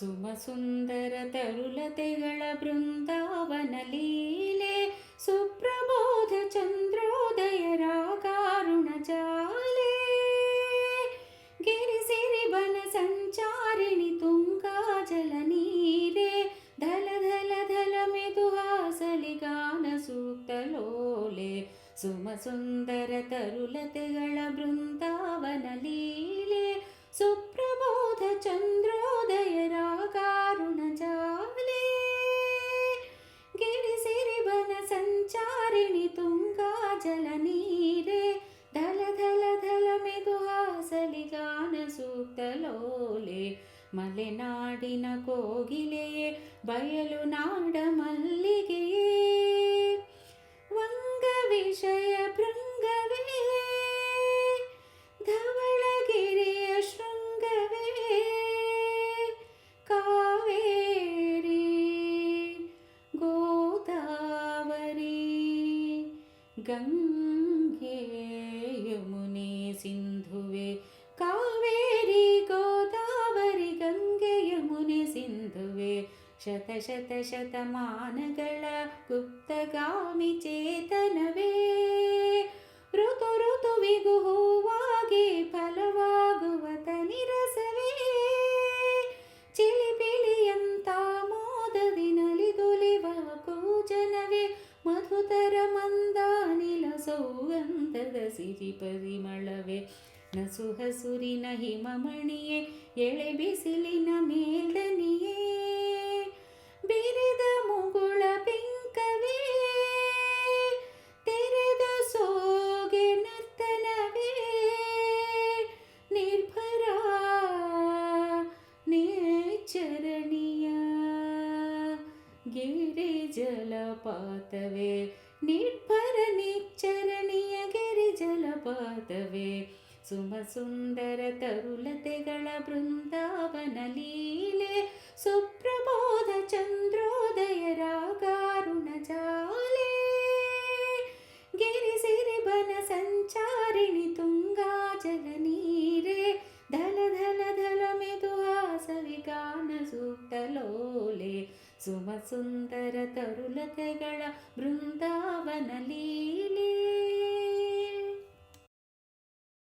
ಸುಮಸುಂದರ ತರುಲತೆಗಳ ಬೃಂದಾವನ ಲೀಲೆ, ಸುಪ್ರಬೋಧ ಚಂದ್ರೋದಯ ರಾಗಾರುಣ ಜಾಲೆ. ಗಿರಿಸಿರಿಬನ ಸಂಚಾರಿಣಿ ತುಂಗಾ ಜಲ ನೀರೆ, ಧಲ ಧಲ ಧಲ ಮೆದುಹಾಸಲಿ ಗಾನ ಸೂಕ್ತಲೋಲೆ. ಸುಮಸುಂದರ ತರುಲತೆಗಳ ಬೃಂದಾವನ ಲೀಲೆ, ಸುಪ್ರಬೋಧ ಚಂದ್ರೋದಯ ರಾಗಾರುಣ ಜಾಲೆ. ಗಿರಿಸಿರಿಬನ ಸಂಚಾರಿಣಿ ತುಂಗಾ ಜಲ ನೀರೆ, ಧಲ ಧಲ ಧಲ ಮೆದುಹಾಸಲಿ ಗಾನ ಸೂಕ್ತಲೋಲೆ. ಮಲೆನಾಡಿನ ಕೋಗಿಲೆಯೇ, ಬಯಲು ನಾಡ ಮಲ್ಲಿಗೆಯೇ, ವಂಗ ವಿಷಯ ಭೃಂಗವೇ, ಧವಳಗಿರಿಯ ಶೃಂಗವೇ, ಕಾವೇರಿ ಗೋದಾವರಿ ಗಂಗೆ ಯಮುನೆ ಸಿಂಧುವೆ. ಕಾವೇರಿ ಗೋದಾವರಿ ಗಂಗೆ ಯಮುನೆ ಸಿಂಧುವೆ, ಶತ ಶತ ಶತಮಾನಗಳ ಗುಪ್ತಗಾಮಿ ಚೇತನವೇ. ಋತು ಋತುವಿಗೂ ಹೂವಾಗಿ ಫಲವಾಗುವ ತನಿರಸವೇ, ಚಿಲಿಪಿಲಿಯಂತ ಮೋದದಿ ನಲಿದುಲಿವ ಕೂಜನವೇ. ಮಧುತರ ಮಂದಾನಿಲ ಸೌಗಂಧದ ಸಿರಿ ಪರಿಮಳವೇ, ನಸು ಹಸುರಿನ ಹಿಮಮಣಿಯೇ, ಎಳೆ ಬಿಸಿಲಿನ ಮೇಲ್ದನಿಯೇ, ಬಿರಿದ ಮುಗುಳ ಪಿಂಕವೇ, ತೆರೆದ ಸೋಗೆ ನರ್ತನವೇ, ನಿರ್ಭರ ನೇಚರಣಿಯ ಗಿರಿ ಜಲಪಾತವೇ, ನಿರ್ಭರ ನಿಚ್ಚರಣಿಯ ಗಿರಿ ಜಲಪಾತವೇ. ಸುಮಸುಂದರ ತರುಲತೆಗಳ ಬೃಂದಾವನ ಲೀಲೆ, ಸುಪ್ರಬೋಧ ಚಂದ್ರೋದಯ ರಾಗಾರುಣ ಜಾಲೆ. ಗಿರಿಸಿರಿಬನ ಸಂಚಾರಿಣಿ ತುಂಗಾ ಜಲ ನೀರೆ, ಧಲ ಧಲ ಧಲ ಮೆದುಹಾಸಲಿ ಗಾನ ಸೂಕ್ತಲೋಲೆ. ಸುಮಸುಂದರ ತರುಲತೆಗಳ ಬೃಂದಾವನ ಲೀಲೆ.